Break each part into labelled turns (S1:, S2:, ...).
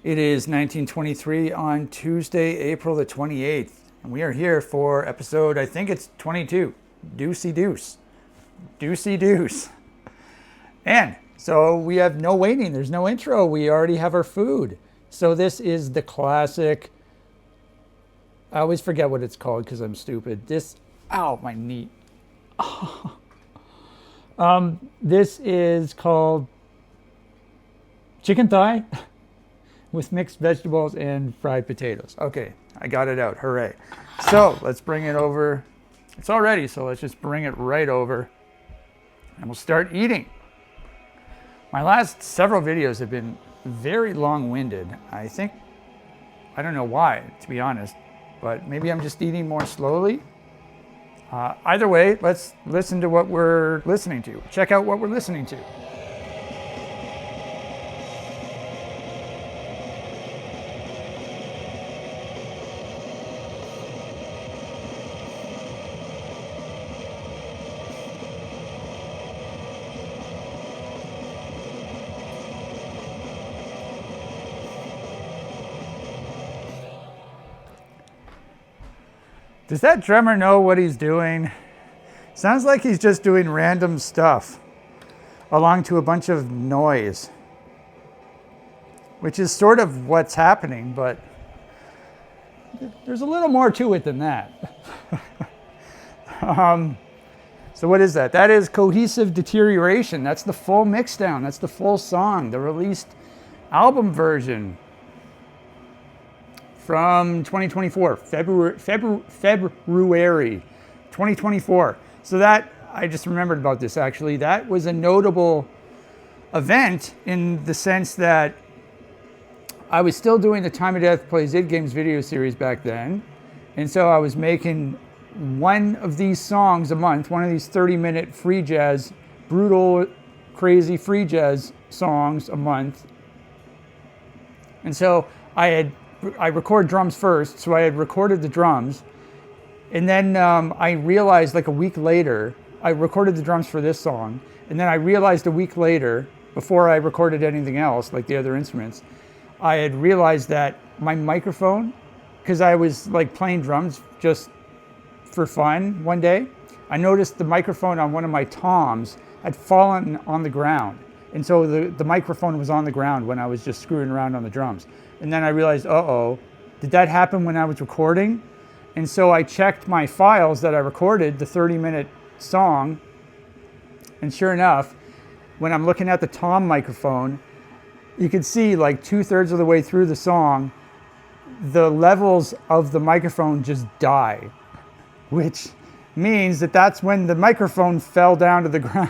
S1: It is 1923 on Tuesday, April the 28th. And we are here for episode, I think it's 22. Deucey Deuce. Deucey Deuce. And so we have no waiting. There's no intro. We already have our food. So this is the classic. I always forget what it's called because I'm stupid. Ow, my knee. This is called chicken thigh with mixed vegetables and fried potatoes. Okay, I got it out. Hooray. So let's bring it over. It's all ready, so let's just bring it right over and we'll start eating. My last several videos have been very long-winded. I don't know why, to be honest, but maybe I'm just eating more slowly. Either way, let's listen to what we're listening to. Check out what we're listening to. Does that drummer know what he's doing? Sounds like he's just doing random stuff along to a bunch of noise, which is sort of what's happening, but there's a little more to it than that. So what is that? That is Cohesive Deterioration. That's the full mixdown. That's the full song, the released album version. From 2024, February 2024. So that, I just remembered about this actually. That was a notable event in the sense that I was still doing the Time of Death Plays Id Games video series back then. And so I was making one of these songs a month, one of these 30-minute free jazz, brutal, crazy free jazz songs a month. And so I record drums first, so I had recorded the drums. And then I realized like a week later, I recorded the drums for this song. And then I realized a week later, before I recorded anything else, like the other instruments, I had realized that my microphone, because I was like playing drums just for fun one day, I noticed the microphone on one of my toms had fallen on the ground. And so the microphone was on the ground when I was just screwing around on the drums. And then I realized, did that happen when I was recording? And so I checked my files that I recorded, the 30-minute song. And sure enough, when I'm looking at the tom microphone, you can see like 2/3 of the way through the song, the levels of the microphone just die, which means that that's when the microphone fell down to the ground.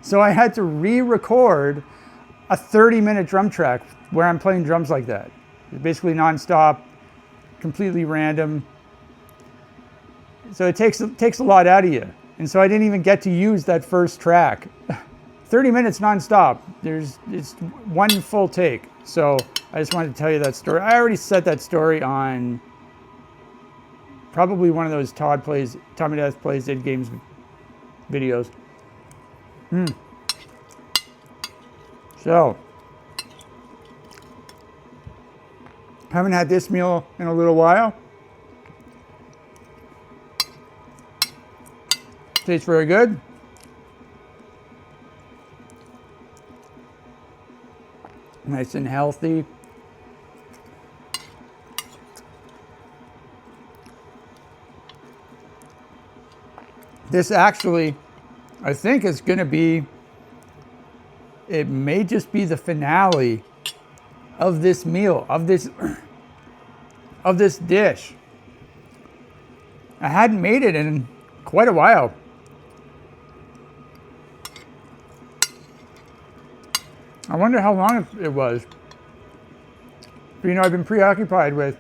S1: So I had to re-record a 30-minute drum track where I'm playing drums like that. Basically nonstop, completely random. So it takes a lot out of you. And so I didn't even get to use that first track. 30 minutes nonstop. It's one full take. So I just wanted to tell you that story. I already said that story on probably one of those Time of Death Plays Id Games videos. So, haven't had this meal in a little while. Tastes very good. Nice and healthy. This actually, I think, is going to be, it may just be the finale of this meal, of this dish. I hadn't made it in quite a while. I wonder how long it was. But, I've been preoccupied with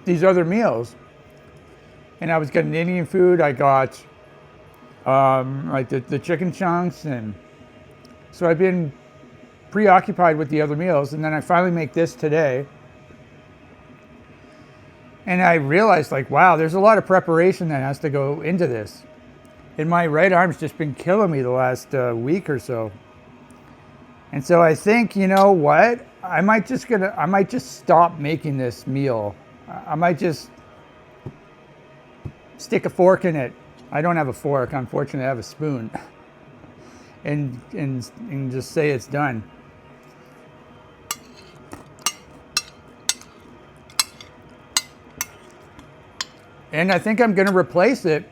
S1: these other meals. And I was getting Indian food. I got like the chicken chunks, and so I've been preoccupied with the other meals, and then I finally make this today. And I realized, like, wow, there's a lot of preparation that has to go into this. And my right arm's just been killing me the last week or so. And so I think, you know what? I might just stop making this meal. I might just stick a fork in it. I don't have a fork, unfortunately. I have a spoon. and just say it's done. And I think I'm going to replace it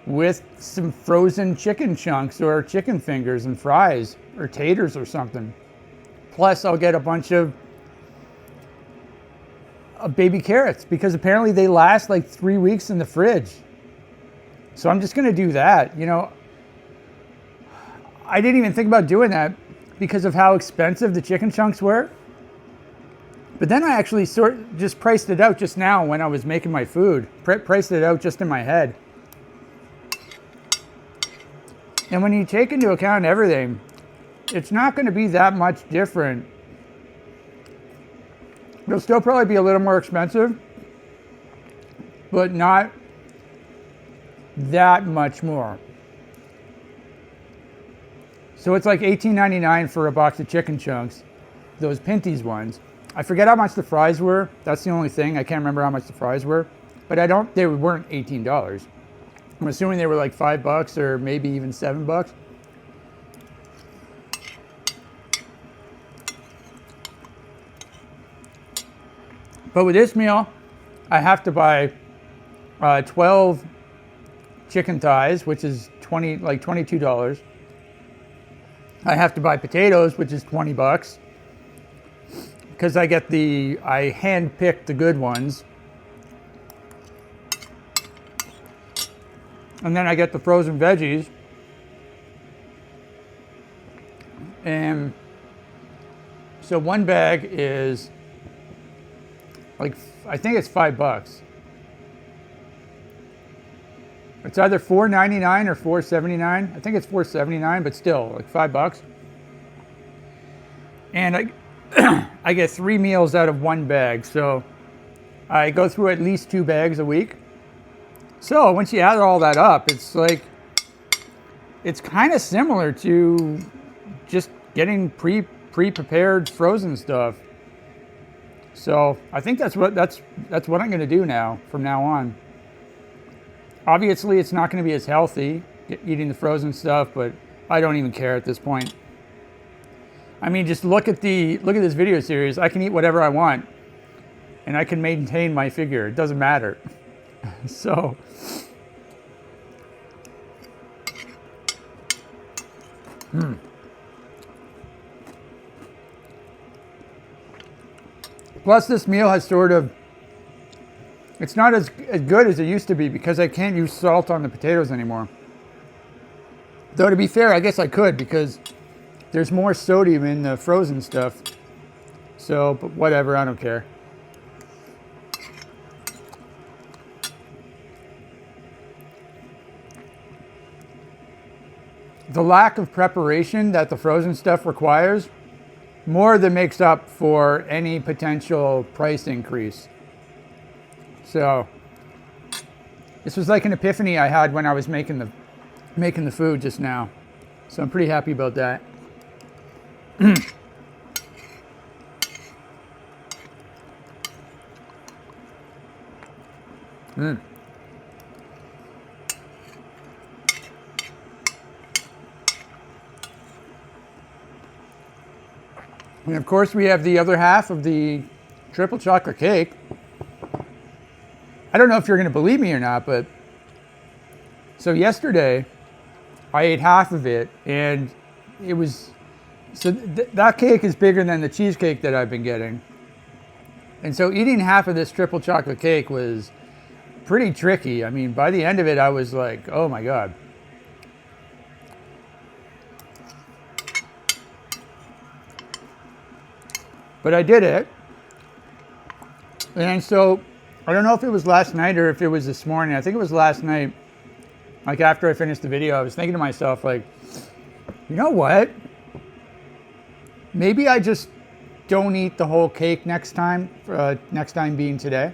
S1: with some frozen chicken chunks or chicken fingers and fries or taters or something. Plus, I'll get a bunch of baby carrots because apparently they last like 3 weeks in the fridge. So I'm just going to do that. You know, I didn't even think about doing that because of how expensive the chicken chunks were. But then I actually just priced it out just now when I was making my food. Priced it out just in my head. And when you take into account everything, it's not going to be that much different. It'll still probably be a little more expensive, but not that much more. So it's like $18.99 for a box of chicken chunks, those Pinty's ones. I forget how much the fries were. That's the only thing. I can't remember how much the fries were, but they weren't $18. I'm assuming they were like $5 or maybe even $7. But with this meal, I have to buy 12 chicken thighs, which is $22. I have to buy potatoes, which is $20, because I hand-picked the good ones. And then I get the frozen veggies. And so one bag is I think it's $5. It's either $4.99 or $4.79. I think it's $4.79, but still like $5. And I get 3 meals out of one bag, so I go through at least 2 bags a week. So once you add all that up, it's kind of similar to just getting pre-prepared frozen stuff. So I think that's what I'm going to do now from now on. Obviously, it's not going to be as healthy eating the frozen stuff, but I don't even care at this point. I mean, just look at this video series. I can eat whatever I want, and I can maintain my figure. It doesn't matter. So, Plus, this meal has it's not as good as it used to be because I can't use salt on the potatoes anymore. Though to be fair, I guess I could because there's more sodium in the frozen stuff. So, but whatever, I don't care. The lack of preparation that the frozen stuff requires more than makes up for any potential price increase. So this was like an epiphany I had when I was making the food just now. So I'm pretty happy about that. And of course, we have the other half of the triple chocolate cake. I don't know if you're going to believe me or not, but so yesterday I ate half of it, and it was that cake is bigger than the cheesecake that I've been getting. And so eating half of this triple chocolate cake was pretty tricky. I mean, by the end of it, I was like, oh my God. But I did it. And so I don't know if it was last night or if it was this morning. I think it was last night. Like after I finished the video, I was thinking to myself, like, you know what? Maybe I just don't eat the whole cake next time being today.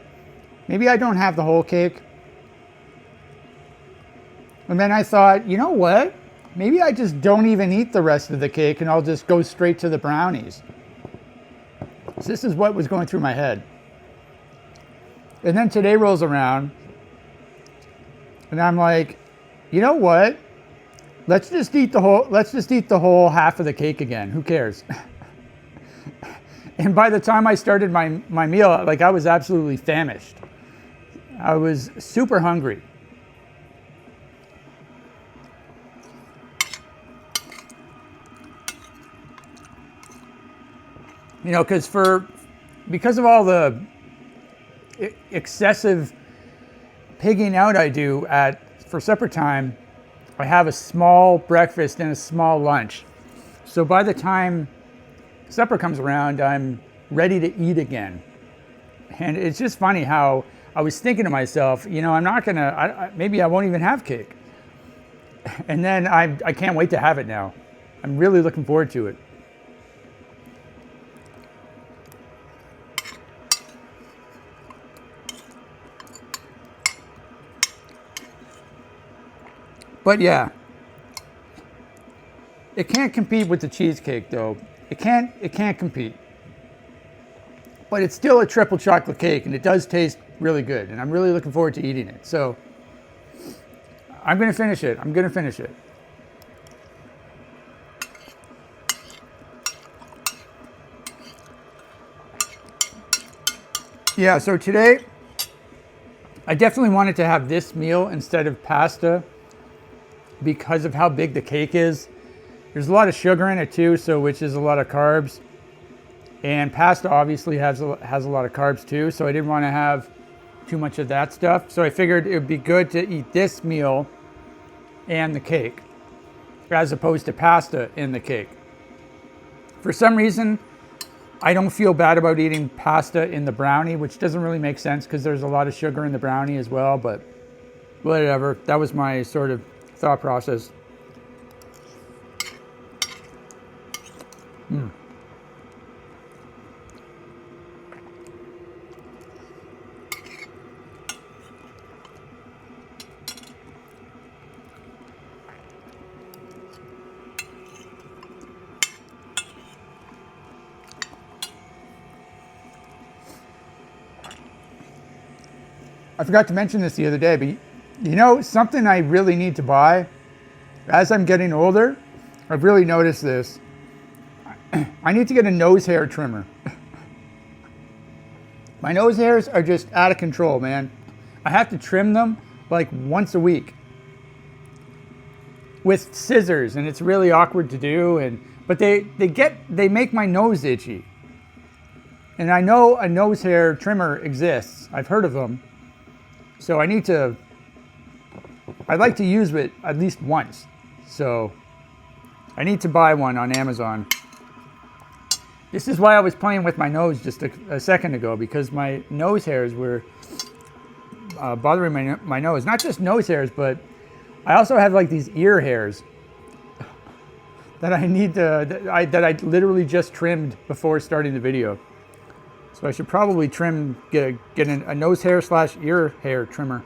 S1: Maybe I don't have the whole cake. And then I thought, you know what? maybe I just don't even eat the rest of the cake and I'll just go straight to the brownies. So this is what was going through my head. And then today rolls around and I'm like, you know what? Let's just eat the whole half of the cake again. Who cares? And by the time I started my meal, like I was absolutely famished. I was super hungry. You know, because of all the excessive pigging out I do for supper time, I have a small breakfast and a small lunch. So by the time supper comes around, I'm ready to eat again. And it's just funny how I was thinking to myself, you know, I'm not gonna, maybe I won't even have cake. And then I can't wait to have it now. I'm really looking forward to it. But yeah, it can't compete with the cheesecake though. It can't compete. But it's still a triple chocolate cake and it does taste really good and I'm really looking forward to eating it. So I'm gonna finish it. Yeah, so today I definitely wanted to have this meal instead of pasta because of how big the cake is. There's a lot of sugar in it too, so which is a lot of carbs. And pasta obviously has a lot of carbs too, so I didn't want to have too much of that stuff. So I figured it would be good to eat this meal and the cake as opposed to pasta in the cake. For some reason, I don't feel bad about eating pasta in the brownie, which doesn't really make sense because there's a lot of sugar in the brownie as well, but whatever. That was my sort of thought process. I forgot to mention this the other day, but you know, something I really need to buy as I'm getting older, I've really noticed this. I need to get a nose hair trimmer. My nose hairs are just out of control, man. I have to trim them like once a week with scissors, and it's really awkward to do. But they make my nose itchy. And I know a nose hair trimmer exists. I've heard of them. So I'd like to use it at least once. So I need to buy one on Amazon. This is why I was playing with my nose just a second ago, because my nose hairs were bothering my nose. Not just nose hairs, but I also have like these ear hairs that I need that I literally just trimmed before starting the video. So I should probably get a nose hair / ear hair trimmer.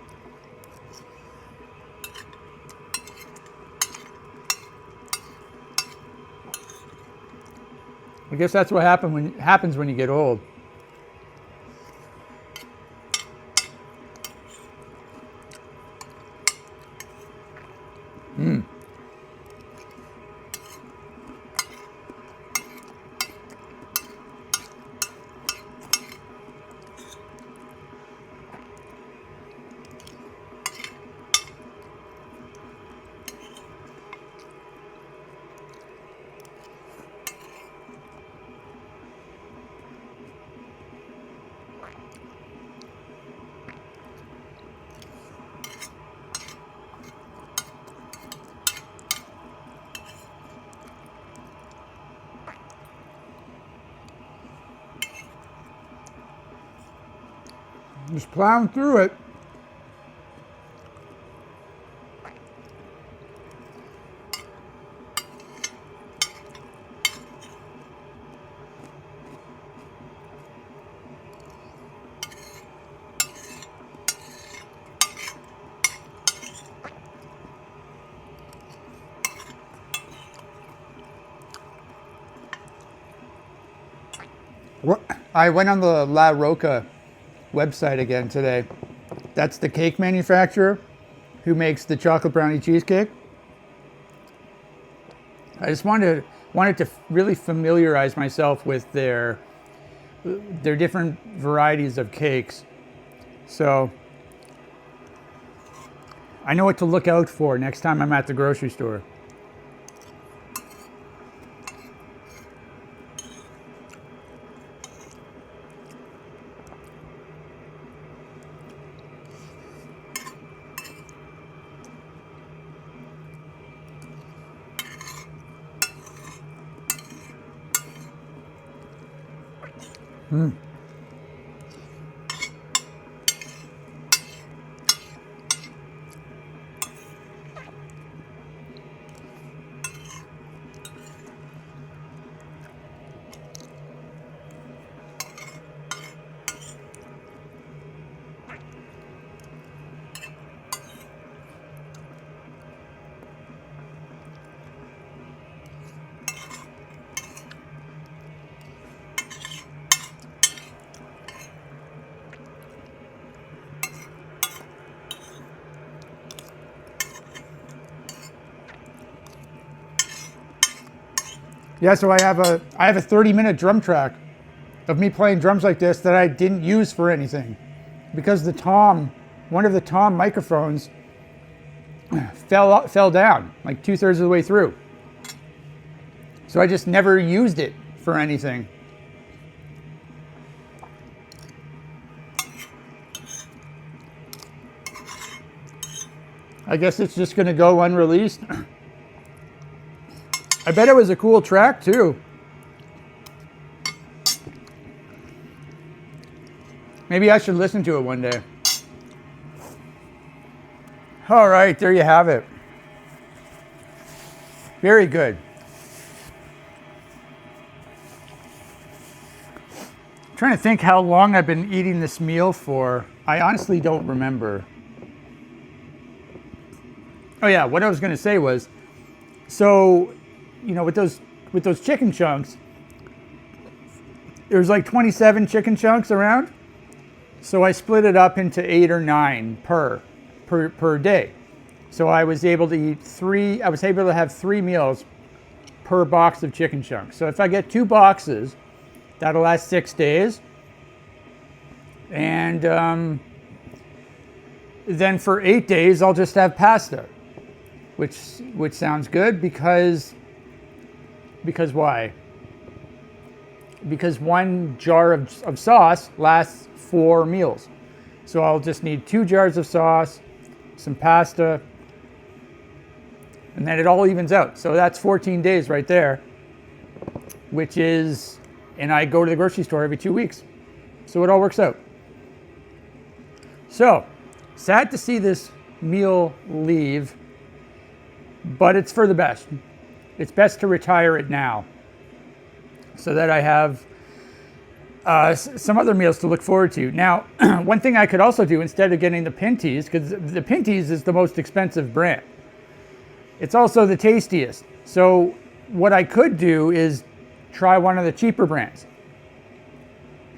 S1: I guess that's what happens when you get old. Just plowing through it. I went on the La Roca website again today. That's the cake manufacturer who makes the chocolate brownie cheesecake. I just wanted to really familiarize myself with their different varieties of cakes. So I know what to look out for next time I'm at the grocery store. Yeah, so I have a 30-minute drum track of me playing drums like this that I didn't use for anything because one of the tom microphones fell down like 2/3 of the way through. So I just never used it for anything. I guess it's just gonna go unreleased. I bet it was a cool track too. Maybe I should listen to it one day. All right, there you have it. Very good. I'm trying to think how long I've been eating this meal for. I honestly don't remember. Oh yeah, what I was gonna say was, so, you know, with those chicken chunks, there's like 27 chicken chunks around. So I split it up into 8 or 9 per day. So I was able to have 3 meals per box of chicken chunks. So if I get 2 boxes, that'll last 6 days. And then for 8 days, I'll just have pasta, which sounds good because why? Because 1 jar of sauce lasts 4 meals. So I'll just need 2 jars of sauce, some pasta, and then it all evens out. So that's 14 days right there, and I go to the grocery store every 2 weeks. So it all works out. So, sad to see this meal leave, but it's for the best. It's best to retire it now so that I have some other meals to look forward to. Now, one thing I could also do instead of getting the Pinties, because the Pinties is the most expensive brand, it's also the tastiest. So what I could do is try one of the cheaper brands.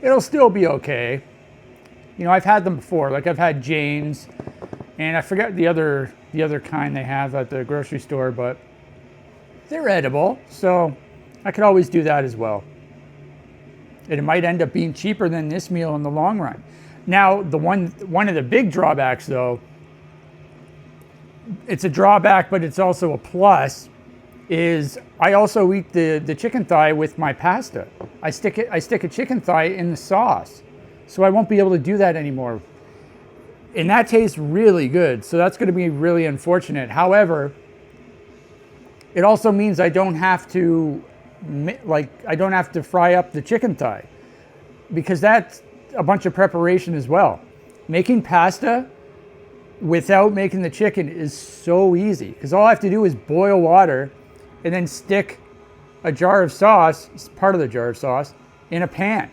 S1: It'll still be okay. You know, I've had them before. Like I've had Jane's, and I forget the other kind they have at the grocery store, but they're edible. So I could always do that as well. And it might end up being cheaper than this meal in the long run. Now, one of the big drawbacks, though, it's a drawback, but it's also a plus, is I also eat the chicken thigh with my pasta. I stick a chicken thigh in the sauce, so I won't be able to do that anymore. And that tastes really good, so that's going to be really unfortunate. However, it also means I don't have to fry up the chicken thigh, because that's a bunch of preparation as well. Making pasta without making the chicken is so easy, because all I have to do is boil water and then stick a jar of sauce, part of the jar of sauce, in a pan.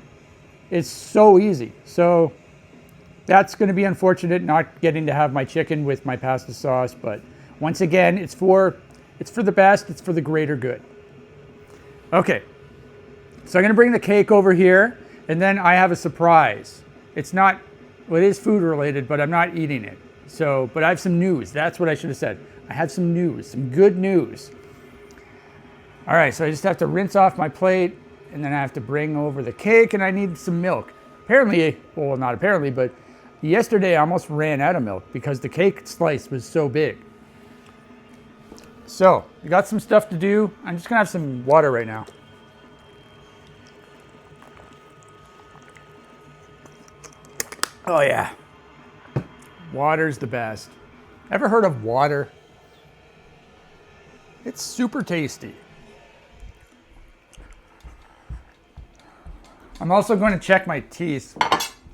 S1: It's so easy. So that's going to be unfortunate not getting to have my chicken with my pasta sauce, but once again, it's for the best, it's for the greater good. Okay, so I'm going to bring the cake over here. And then I have a surprise. It's not, well, it is food related, but I'm not eating it. So, but I have some news. That's what I should have said. I have some news, some good news. All right, so I just have to rinse off my plate, and then I have to bring over the cake, and I need some milk. Apparently, well, not apparently, but yesterday I almost ran out of milk because the cake slice was so big. So, we got some stuff to do. I'm just gonna have some water right now. Oh yeah, water's the best. Ever heard of water? It's super tasty. I'm also going to check my teeth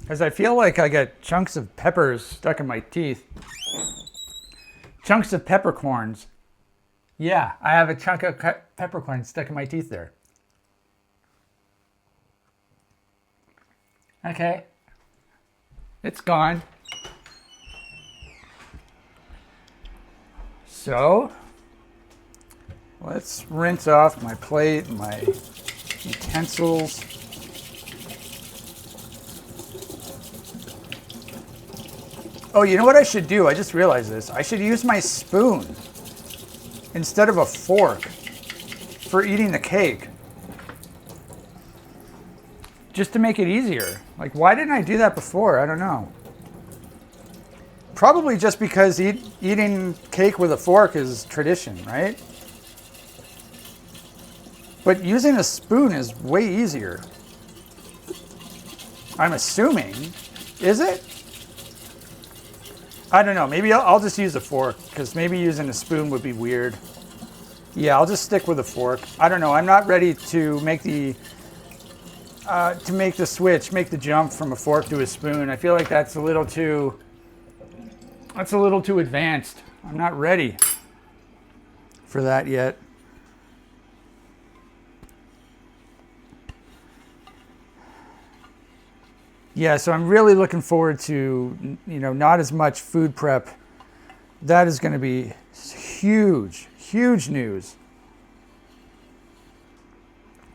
S1: because I feel like I got chunks of peppers stuck in my teeth. Chunks of peppercorns. Yeah, I have a chunk of peppercorn stuck in my teeth there. Okay. It's gone. So, let's rinse off my plate, my utensils. Oh, you know what I should do? I just realized this. I should use my spoon instead of a fork for eating the cake. Just to make it easier. Like, why didn't I do that before? I don't know. Probably just because eating cake with a fork is tradition, right? But using a spoon is way easier. I'm assuming. Is it? I don't know. Maybe I'll just use a fork because maybe using a spoon would be weird. Yeah, I'll just stick with a fork. I don't know. I'm not ready to make the switch, make the jump from a fork to a spoon. I feel like that's a little too advanced. I'm not ready for that yet. Yeah, so I'm really looking forward to, not as much food prep. That is going to be huge, huge news.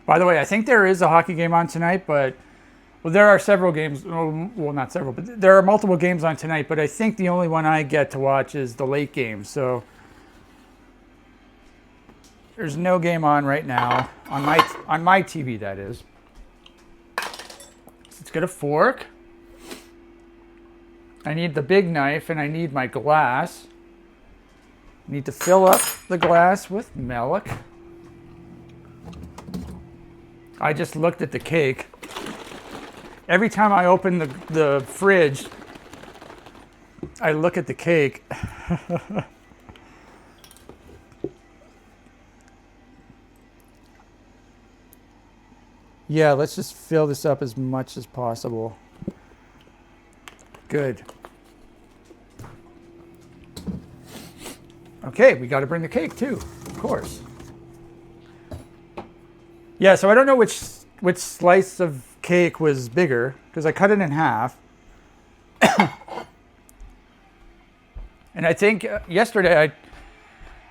S1: By the way, I think there is a hockey game on tonight, but there are several games. Well, not several, but there are multiple games on tonight. But I think the only one I get to watch is the late game. So there's no game on right now on my TV. That is. Let's get a fork. I need the big knife, and I need my glass. I need to fill up the glass with milk. I just looked at the cake. Every time I open the fridge, I look at the cake. Yeah, let's just fill this up as much as possible. Good. Okay, we got to bring the cake too, of course. Yeah, so I don't know which slice of cake was bigger because I cut it in half. And I think yesterday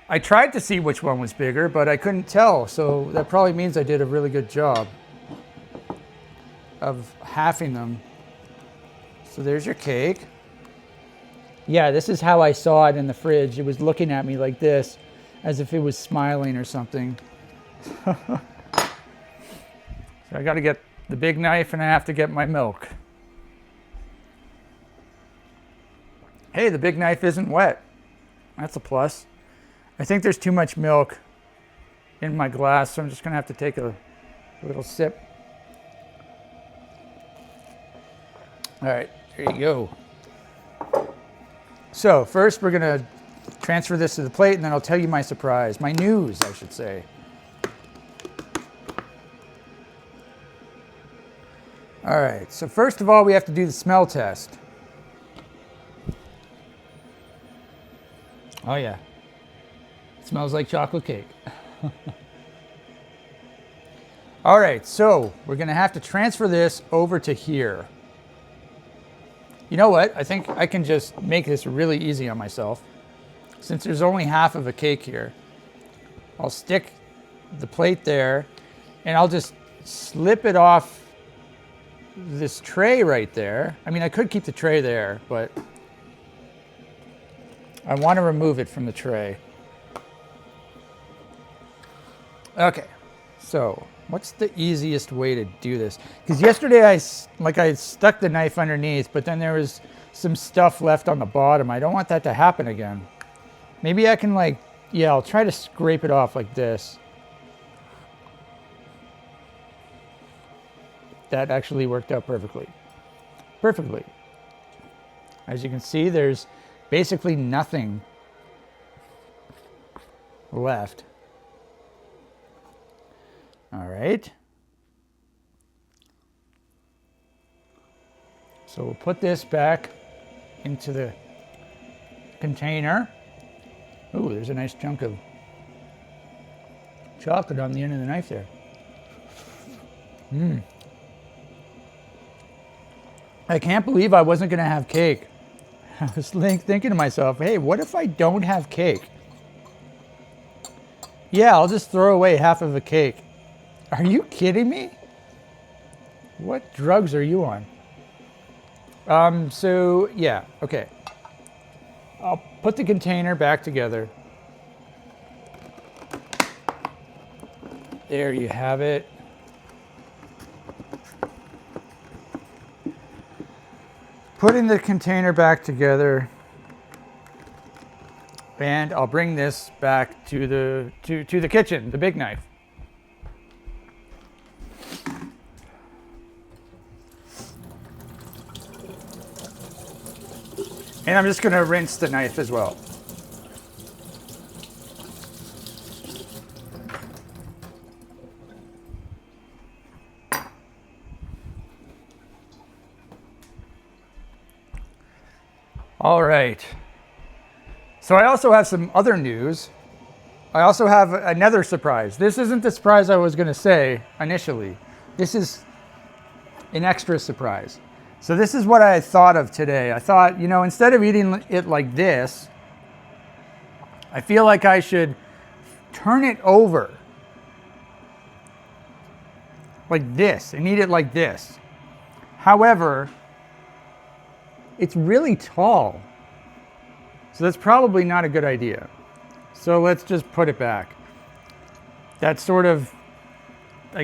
S1: I tried to see which one was bigger, but I couldn't tell. So that probably means I did a really good job of halving them. So there's your cake. Yeah, this is how I saw it in the fridge. It was looking at me like this, as if it was smiling or something. So I got to get the big knife and I have to get my milk. Hey, the big knife isn't wet. That's a plus. I think there's too much milk in my glass, so I'm just going to have to take a little sip. All right, there you go. So first we're going to transfer this to the plate, and then I'll tell you my surprise, my news, I should say. All right, so first of all, we have to do the smell test. Oh yeah, it smells like chocolate cake. All right, so we're gonna have to transfer this over to here. You know what? I think I can just make this really easy on myself. Since there's only half of a cake here, I'll stick the plate there and I'll just slip it off this tray right there. I mean, I could keep the tray there, but I want to remove it from the tray. Okay, so what's the easiest way to do this? Because yesterday I stuck the knife underneath, but then there was some stuff left on the bottom. I don't want that to happen again. Maybe I can I'll try to scrape it off like this. That actually worked out perfectly. Perfectly. As you can see, there's basically nothing left. All right. So we'll put this back into the container. Ooh, there's a nice chunk of chocolate on the end of the knife there. I can't believe I wasn't going to have cake. I was thinking to myself, hey, what if I don't have cake? Yeah, I'll just throw away half of a cake. Are you kidding me? What drugs are you on? So yeah, okay. I'll put the container back together. There you have it. Putting the container back together, and I'll bring this back to the kitchen, the big knife. And I'm just going to rinse the knife as well. All right. So I also have some other news. I also have another surprise. This isn't the surprise I was going to say initially. This is an extra surprise. So this is what I thought of today. I thought, instead of eating it like this, I feel like I should turn it over like this and eat it like this. However, it's really tall. So that's probably not a good idea. So let's just put it back. I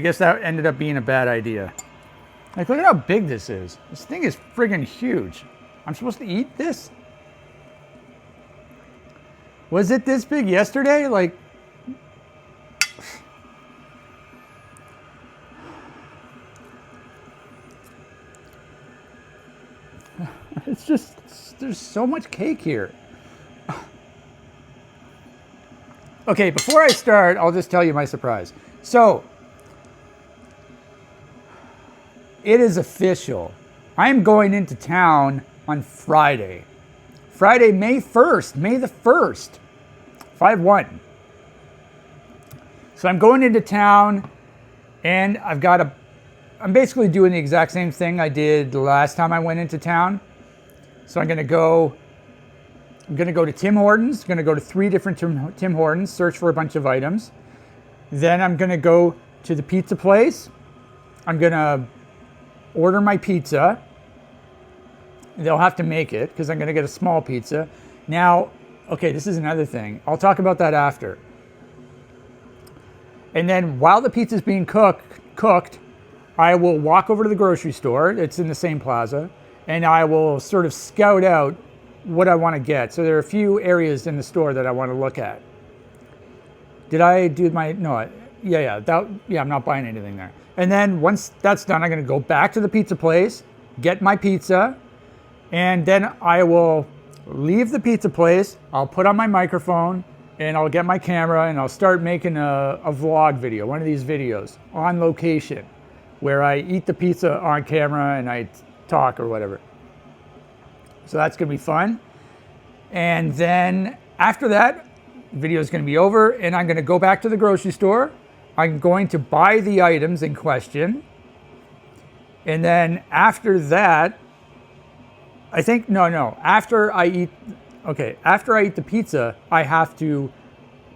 S1: guess that ended up being a bad idea. Look at how big this is. This thing is friggin' huge. I'm supposed to eat this? Was it this big yesterday? It's just, there's so much cake here. Okay, before I start, I'll just tell you my surprise. So, it is official. I'm going into town on Friday. Friday, May 1st, May the 1st, 5/1. So I'm going into town, and I'm basically doing the exact same thing I did the last time I went into town. So I'm going to go to Tim Hortons, going to go to 3 different Tim Hortons, search for a bunch of items. Then I'm going to go to the pizza place. I'm going to order my pizza. They'll have to make it because I'm going to get a small pizza. Now, okay, this is another thing. I'll talk about that after. And then while the pizza's being cooked, I will walk over to the grocery store. It's in the same plaza. And I will sort of scout out what I want to get. So there are a few areas in the store that I want to look at. Did I do my, no, yeah, I'm not buying anything there. And then once that's done, I'm going to go back to the pizza place, get my pizza, and then I will leave the pizza place. I'll put on my microphone, and I'll get my camera, and I'll start making a vlog video, one of these videos on location, where I eat the pizza on camera and I talk or whatever. So that's going to be fun. And then after that, the video is going to be over, and I'm going to go back to the grocery store. I'm going to buy the items in question. And then after that, after I eat the pizza, I have to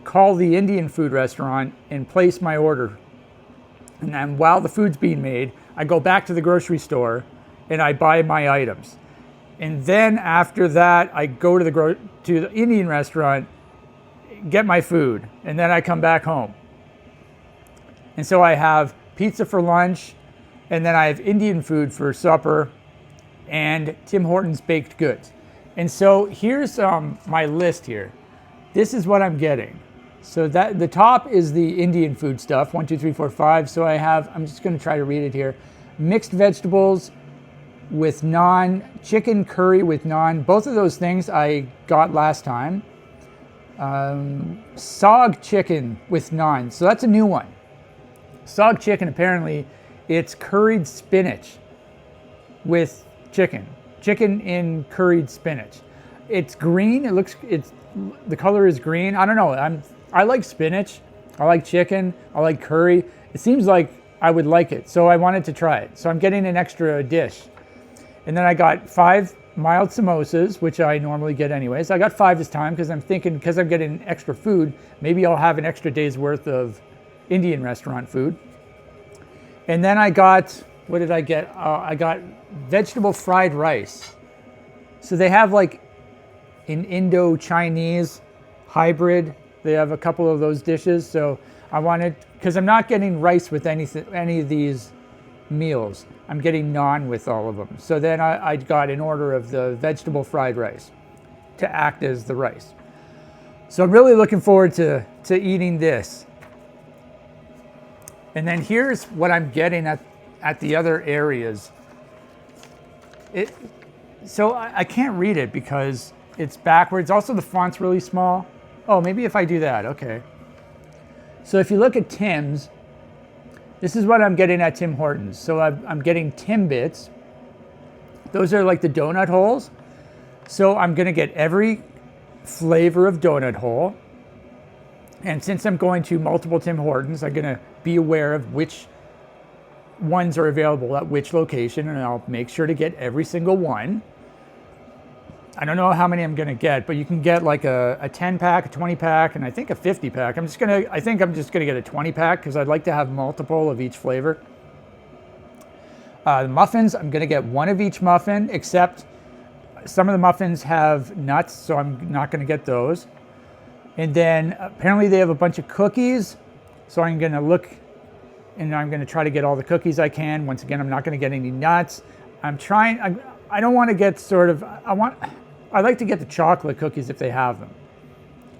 S1: call the Indian food restaurant and place my order. And then while the food's being made, I go back to the grocery store and I buy my items. And then after that, I go to the Indian restaurant, get my food, and then I come back home. And so I have pizza for lunch, and then I have Indian food for supper, and Tim Hortons baked goods. And so here's my list here. This is what I'm getting. So that the top is the Indian food stuff, 1, 2, 3, 4, 5. So I'm just going to try to read it here. Mixed vegetables with naan, chicken curry with naan. Both of those things I got last time. Sog chicken with naan. So that's a new one. Sog chicken, apparently, it's curried spinach with chicken. Chicken in curried spinach. It's green. The color is green. I don't know. I like spinach. I like chicken. I like curry. It seems like I would like it, so I wanted to try it. So I'm getting an extra dish. And then I got 5 mild samosas, which I normally get anyways. I got 5 this time because I'm thinking, because I'm getting extra food, maybe I'll have an extra day's worth of Indian restaurant food. And then I got, what did I get? I got vegetable fried rice. So they have like an Indo-Chinese hybrid. They have a couple of those dishes. So I wanted, because I'm not getting rice with any of these meals. I'm getting naan with all of them. So then I got an order of the vegetable fried rice to act as the rice. So I'm really looking forward to eating this. And then here's what I'm getting at the other areas. So I can't read it because it's backwards. Also, the font's really small. Oh, maybe if I do that, okay. So if you look at Tim's, this is what I'm getting at Tim Hortons. So I'm getting Timbits. Those are like the donut holes. So I'm gonna get every flavor of donut hole. And since I'm going to multiple Tim Hortons, I'm gonna be aware of which ones are available at which location, and I'll make sure to get every single one. I don't know how many I'm gonna get, but you can get like a 10 pack, a 20 pack, and I think a 50 pack. I think I'm just gonna get a 20 pack because I'd like to have multiple of each flavor. The muffins, I'm gonna get one of each muffin, except some of the muffins have nuts, so I'm not gonna get those. And then apparently they have a bunch of cookies, so I'm gonna look and I'm gonna try to get all the cookies I can. Once again, I'm not gonna get any nuts. I don't want to get I like to get the chocolate cookies if they have them.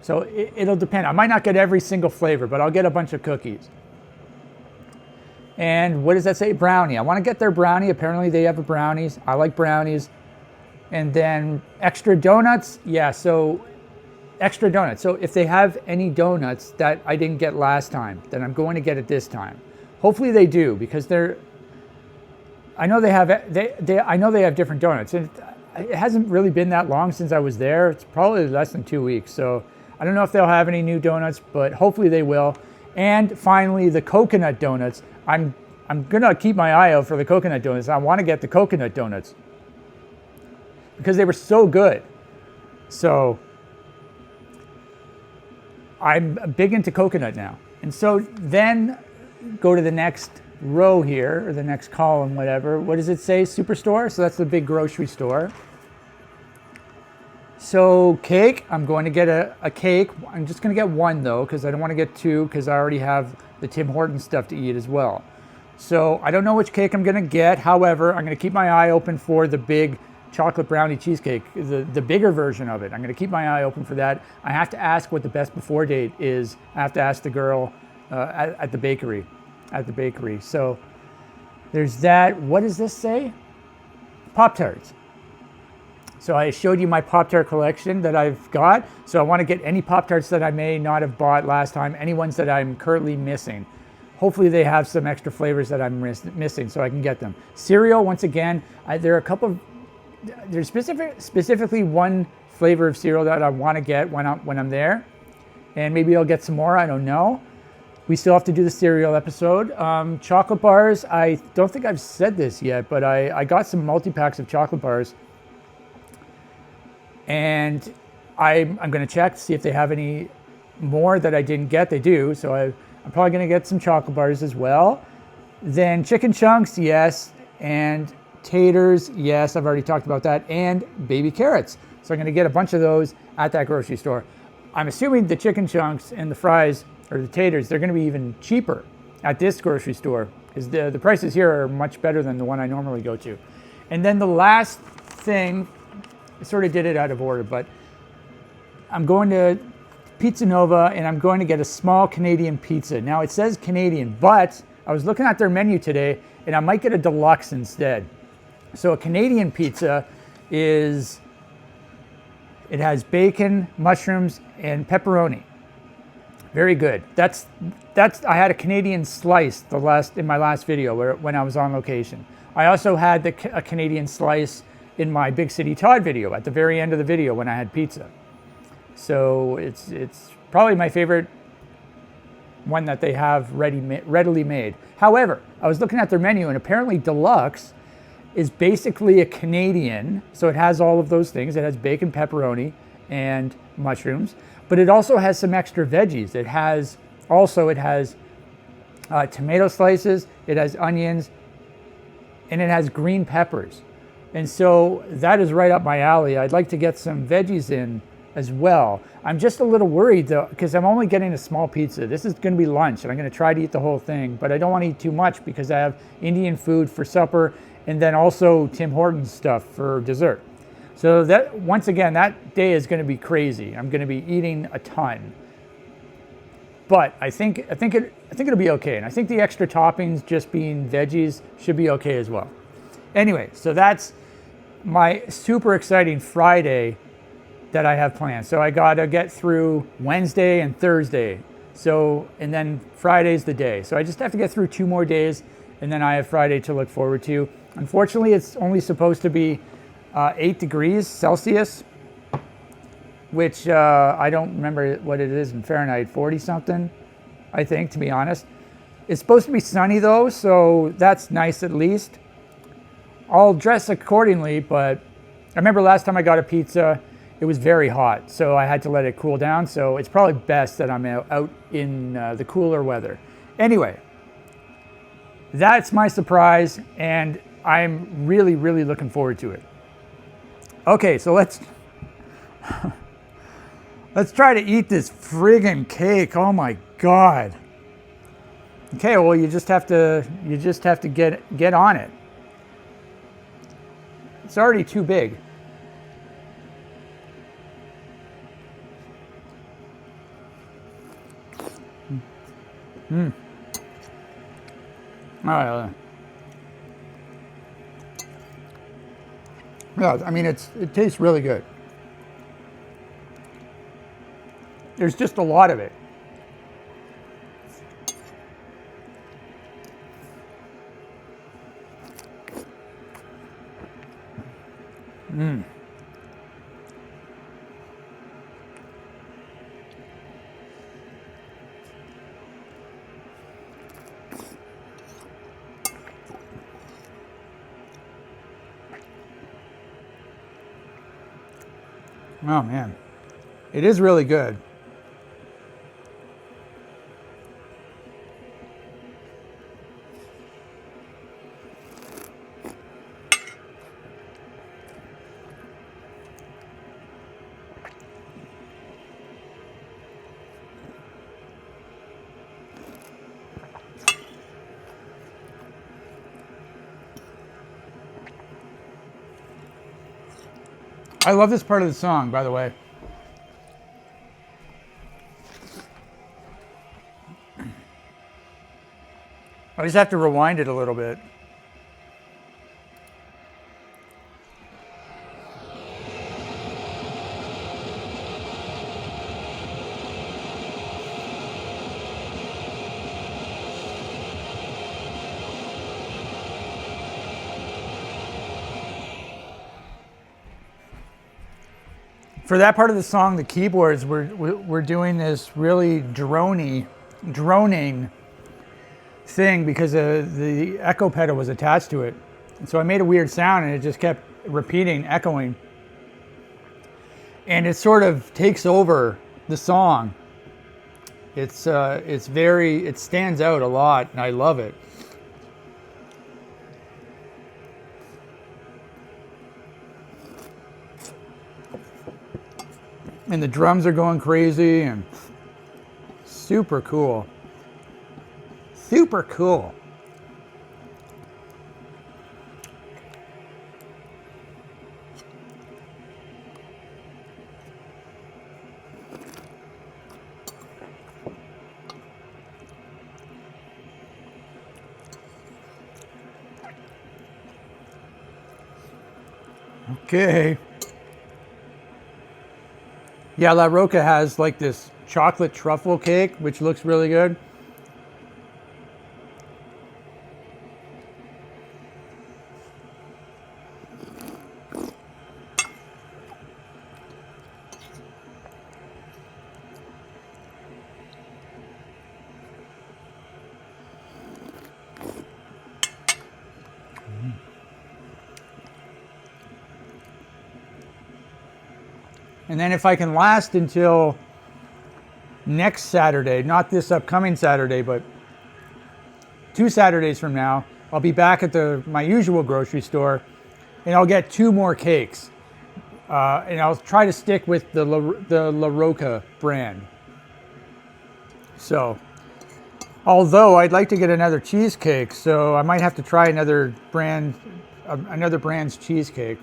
S1: So it'll depend. I might not get every single flavor, but I'll get a bunch of cookies. And what does that say? Brownie. I want to get their brownie. Apparently they have a brownies. I like brownies. And then extra donuts. Yeah, so extra donuts. So if they have any donuts that I didn't get last time, then I'm going to get it this time. Hopefully they do, because I know they have different donuts. And it hasn't really been that long since I was there. It's probably less than 2 weeks. So I don't know if they'll have any new donuts, but hopefully they will. And finally, the coconut donuts. I'm gonna keep my eye out for the coconut donuts. I want to get the coconut donuts because they were so good. So I'm big into coconut now. And so then go to the next row here, or the next column, whatever. What does it say? Superstore? So that's the big grocery store. So cake, I'm going to get a cake. I'm just going to get one though, because I don't want to get two, because I already have the Tim Hortons stuff to eat as well. So I don't know which cake I'm going to get. However, I'm going to keep my eye open for the big chocolate brownie cheesecake, the bigger version of it. I'm going to keep my eye open for that. I have to ask what the best before date is. I have to ask the girl at the bakery. So there's that. What does this say? Pop-Tarts. So I showed you my Pop-Tart collection that I've got. So I want to get any Pop-Tarts that I may not have bought last time, any ones that I'm currently missing. Hopefully they have some extra flavors that I'm missing so I can get them. Cereal, once again, there's specifically one flavor of cereal that I want to get when I'm there. And maybe I'll get some more, I don't know. We still have to do the cereal episode. Chocolate bars, I don't think I've said this yet, but I got some multi-packs of chocolate bars. And I'm going to check to see if they have any more that I didn't get. They do, so I'm probably going to get some chocolate bars as well. Then chicken chunks, yes, and taters, yes, I've already talked about that, and baby carrots. So I'm going to get a bunch of those at that grocery store. I'm assuming the chicken chunks and the fries, or the taters, they're going to be even cheaper at this grocery store, because the prices here are much better than the one I normally go to. And then the last thing, I sort of did it out of order, but I'm going to Pizza Nova and I'm going to get a small Canadian pizza. Now it says Canadian, but I was looking at their menu today and I might get a deluxe instead. So a Canadian pizza it has bacon, mushrooms, and pepperoni. Very good. That's I had a Canadian slice in my last video when I was on location. I also had a Canadian slice in my Big City Todd video at the very end of the video when I had pizza. So it's probably my favorite one that they have readily made. However, I was looking at their menu and apparently deluxe is basically a Canadian. So it has all of those things. It has bacon, pepperoni, and mushrooms, but it also has some extra veggies. It has tomato slices, it has onions, and it has green peppers. And so that is right up my alley. I'd like to get some veggies in as well. I'm just a little worried though, because I'm only getting a small pizza. This is going to be lunch and I'm going to try to eat the whole thing, but I don't want to eat too much because I have Indian food for supper and then also Tim Hortons stuff for dessert. So that, once again, that day is going to be crazy. I'm going to be eating a ton. But I think it'll be okay. And I think the extra toppings just being veggies should be okay as well. Anyway, so that's my super exciting Friday that I have planned. So I got to get through Wednesday and Thursday. So, and then Friday's the day. So I just have to get through 2 more days and then I have Friday to look forward to. Unfortunately, it's only supposed to be 8 degrees Celsius, which I don't remember what it is in Fahrenheit, 40 something, I think, to be honest. It's supposed to be sunny though, so that's nice at least. I'll dress accordingly, but I remember last time I got a pizza, it was very hot, so I had to let it cool down. So it's probably best that I'm out in the cooler weather. Anyway, that's my surprise, and I'm really, really looking forward to it. Okay, so let's try to eat this friggin' cake. Oh my God. Okay, well you just have to get on it. It's already too big. All right. Yeah, I mean, it tastes really good. There's just a lot of it. Oh man, it is really good. I love this part of the song, by the way. I just have to rewind it a little bit. For that part of the song, the keyboards were doing this really droning thing because the echo pedal was attached to it. And so I made a weird sound and it just kept repeating, echoing. And it sort of takes over the song. It stands out a lot and I love it. And the drums are going crazy and super cool. Super cool. Okay. Yeah, La Roca has like this chocolate truffle cake, which looks really good. And then if I can last until next Saturday, not this upcoming Saturday, but 2 Saturdays from now, I'll be back at my usual grocery store, and I'll get 2 more cakes. And I'll try to stick with the La Roca brand. So, although I'd like to get another cheesecake, so I might have to try another brand's cheesecake.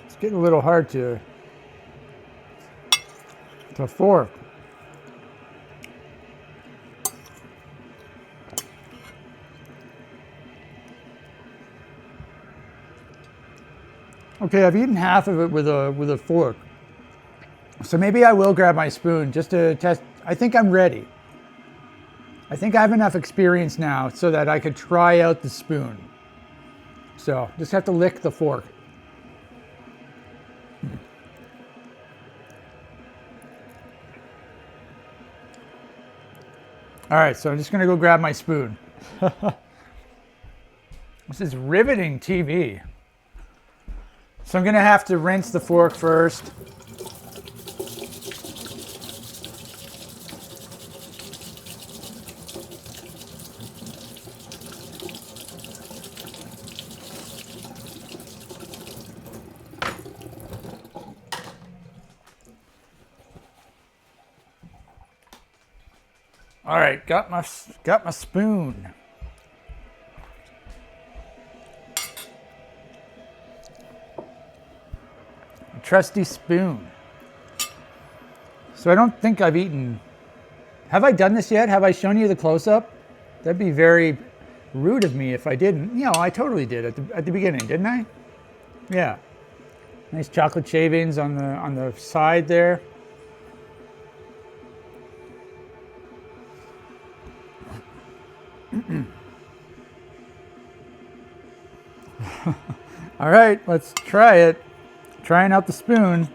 S1: It's getting a little hard to fork. Okay, I've eaten half of it with a fork. So maybe I will grab my spoon just to test. I think I'm ready. I think I have enough experience now so that I could try out the spoon. So just have to lick the fork. All right, so I'm just gonna go grab my spoon. This is riveting TV. So I'm gonna have to rinse the fork first. All right, got my spoon. A trusty spoon. So I don't think I've eaten. Have I done this yet? Have I shown you the close-up? That'd be very rude of me if I didn't. You know, I totally did at the beginning, didn't I? Yeah. Nice chocolate shavings on the side there. All right, let's try it. Trying out the spoon.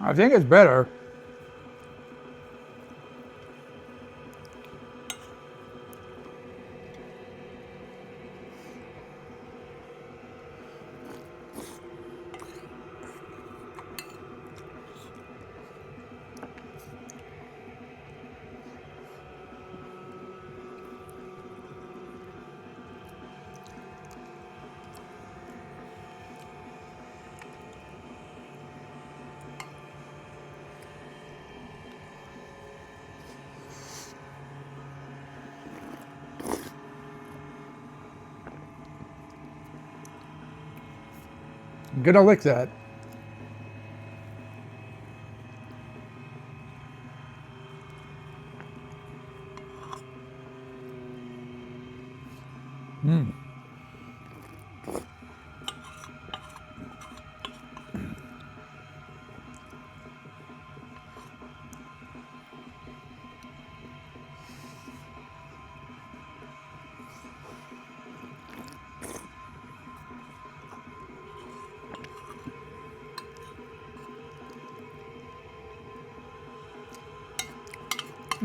S1: I think it's better. I'm gonna lick that.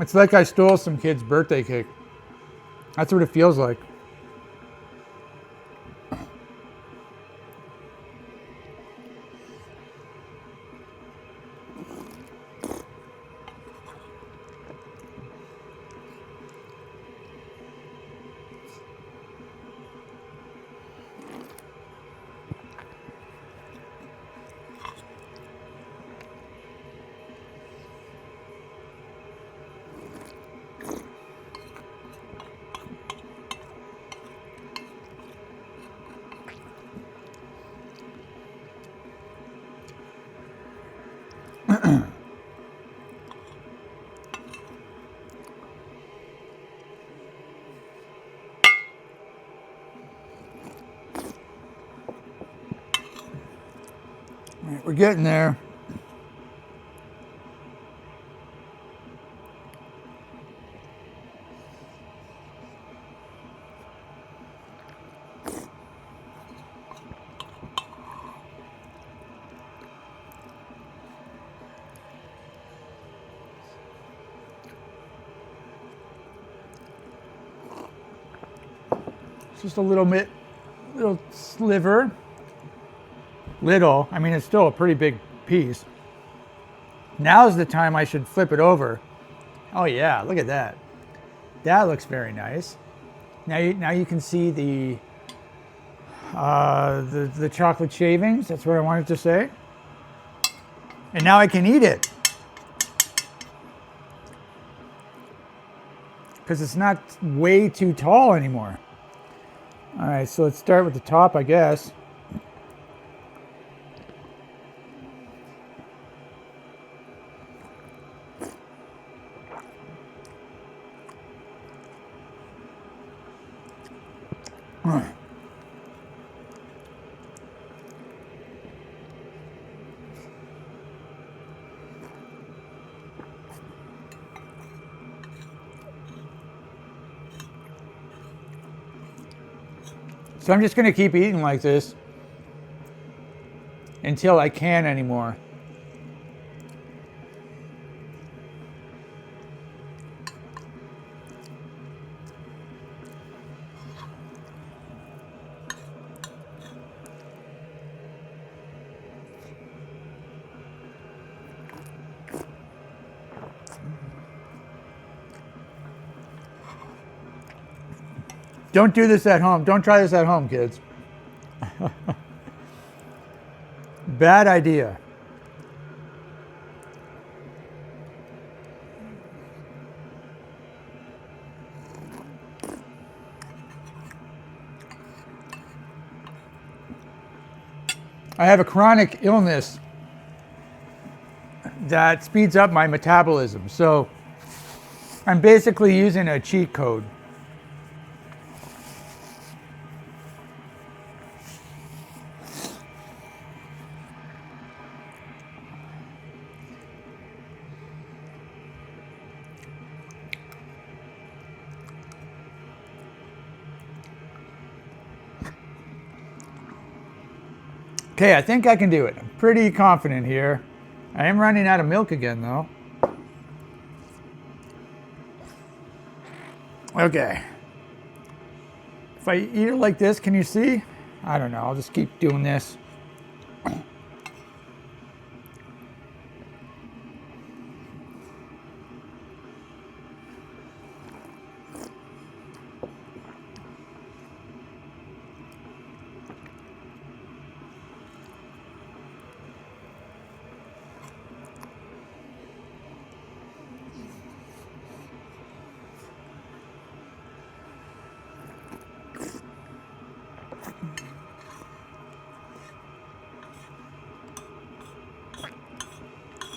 S1: It's like I stole some kid's birthday cake. That's what it feels like. We're getting there. Just a little bit, little sliver. Little, I mean, it's still a pretty big piece. Now's the time I should flip it over. Oh yeah, look at that. That looks very nice. Now you can see the chocolate shavings. That's what I wanted to say. And now I can eat it. Because it's not way too tall anymore. All right, so let's start with the top, I guess. So I'm just going to keep eating like this until I can't anymore. Don't do this at home. Don't try this at home, kids. Bad idea. I have a chronic illness that speeds up my metabolism. So I'm basically using a cheat code. Okay, I think I can do it. I'm pretty confident here. I am running out of milk again, though. Okay. If I eat it like this, can you see? I don't know. I'll just keep doing this.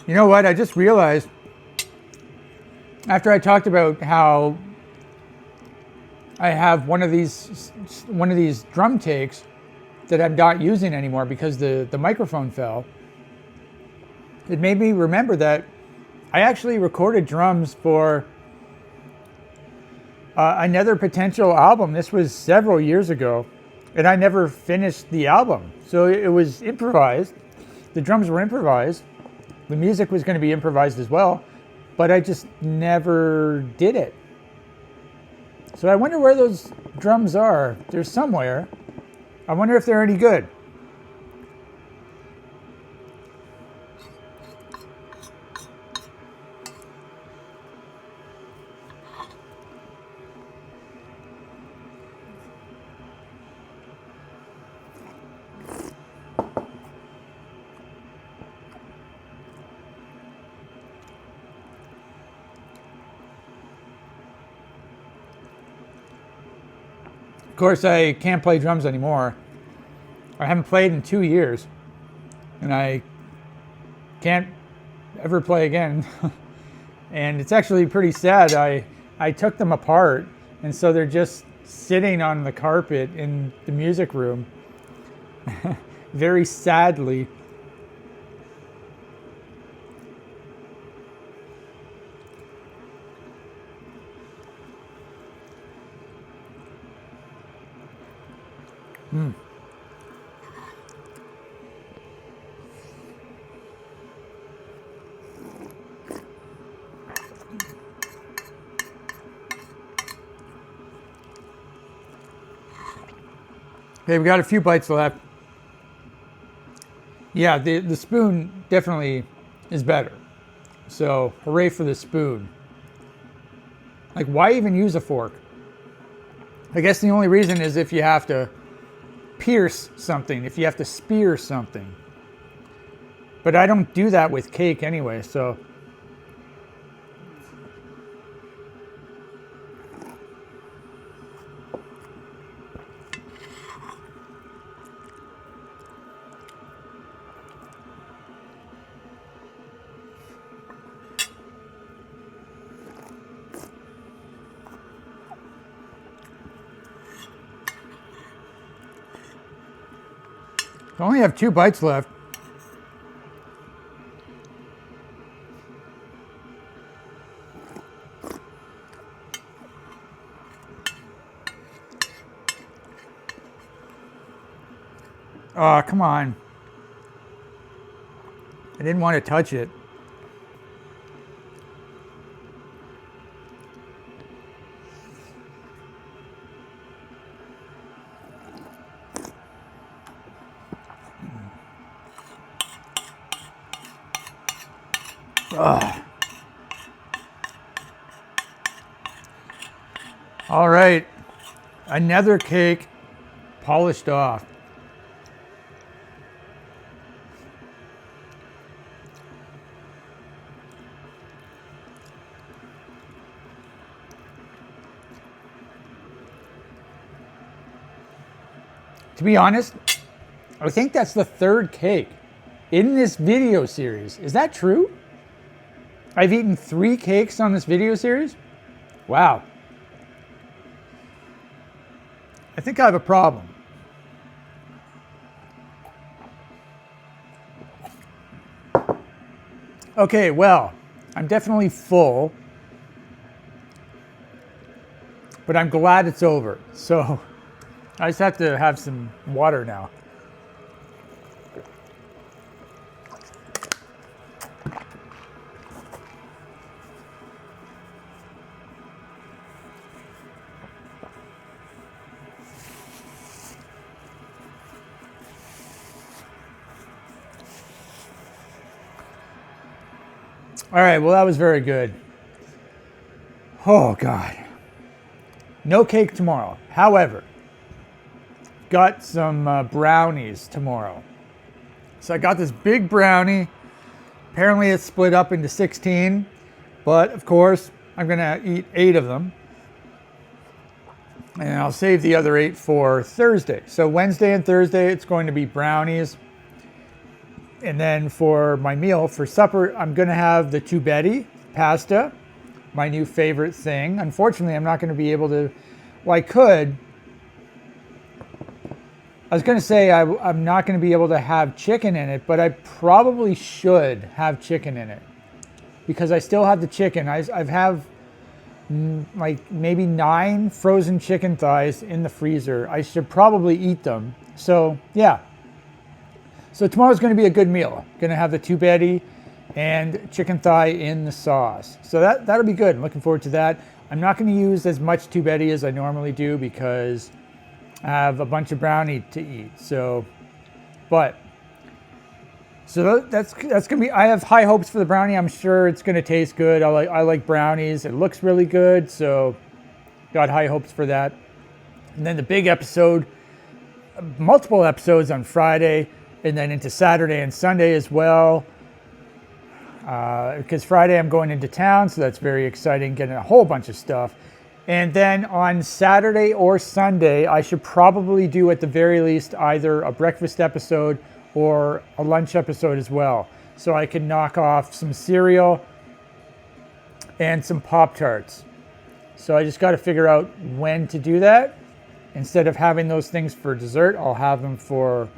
S1: You know what? I just realized after I talked about how I have one of these drum takes that I'm not using anymore because the microphone fell. It made me remember that I actually recorded drums for another potential album. This was several years ago, and I never finished the album. So it was improvised. The drums were improvised. The music was going to be improvised as well, but I just never did it. So I wonder where those drums are. They're somewhere. I wonder if they're any good. Of course, I can't play drums anymore. I haven't played in 2 years, and I can't ever play again. And it's actually pretty sad. I took them apart, and so they're just sitting on the carpet in the music room, very sadly. Okay, we got a few bites left. Yeah, the spoon definitely is better. So hooray for the spoon. Like, why even use a fork? I guess the only reason is if you have to pierce something, if you have to spear something. But I don't do that with cake anyway, so. I only have 2 bites left. Oh, come on. I didn't want to touch it. Ugh. All right, another cake polished off. To be honest, I think that's the 3rd cake in this video series. Is that true? I've eaten 3 cakes on this video series? Wow. I think I have a problem. Okay, well, I'm definitely full, but I'm glad it's over. So I just have to have some water now. All right, well, that was very good. Oh, God. No cake tomorrow. However, got some brownies tomorrow. So I got this big brownie. Apparently it's split up into 16, but of course I'm gonna eat 8 of them. And I'll save the other 8 for Thursday. So Wednesday and Thursday, it's going to be brownies. And then for my meal, for supper, I'm gonna have the tubetti pasta, my new favorite thing. Unfortunately, I'm not gonna be able to, well, I could. I was gonna say I'm not gonna be able to have chicken in it, but I probably should have chicken in it because I still have the chicken. I have like maybe 9 frozen chicken thighs in the freezer. I should probably eat them. So yeah. So tomorrow's going to be a good meal. Going to have the tubetti and chicken thigh in the sauce. So that'll be good. I'm looking forward to that. I'm not going to use as much tubetti as I normally do because I have a bunch of brownie to eat. So that's gonna be. I have high hopes for the brownie. I'm sure it's gonna taste good. I like brownies. It looks really good. So got high hopes for that. And then the big episode, multiple episodes on Friday, and then into Saturday and Sunday as well. Because Friday I'm going into town, so that's very exciting, getting a whole bunch of stuff. And then on Saturday or Sunday, I should probably do at the very least either a breakfast episode or a lunch episode as well. So I can knock off some cereal and some Pop-Tarts. So I just got to figure out when to do that. Instead of having those things for dessert, I'll have them for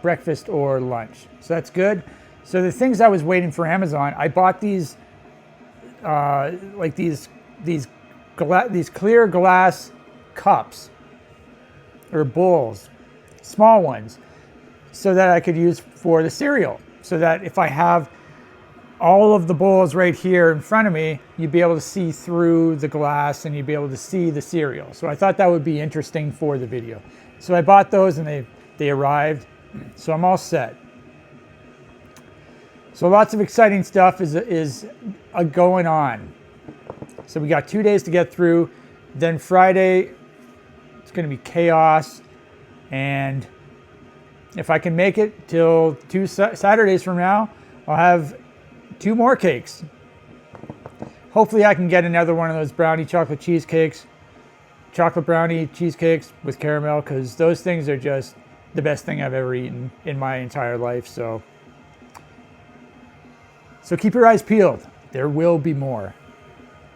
S1: breakfast or lunch. So that's good. So the things I was waiting for Amazon, I bought these like these clear glass cups or bowls, small ones, so that I could use for the cereal. So that if I have all of the bowls right here in front of me, you'd be able to see through the glass and you'd be able to see the cereal. So I thought that would be interesting for the video. So I bought those and they arrived. So I'm all set. So lots of exciting stuff is going on. So we got 2 days to get through. Then Friday, it's going to be chaos. And if I can make it till 2 Saturdays from now, I'll have 2 more cakes. Hopefully I can get another one of those brownie chocolate cheesecakes, chocolate brownie cheesecakes with caramel, because those things are just the best thing I've ever eaten in my entire life. So keep your eyes peeled. There will be more.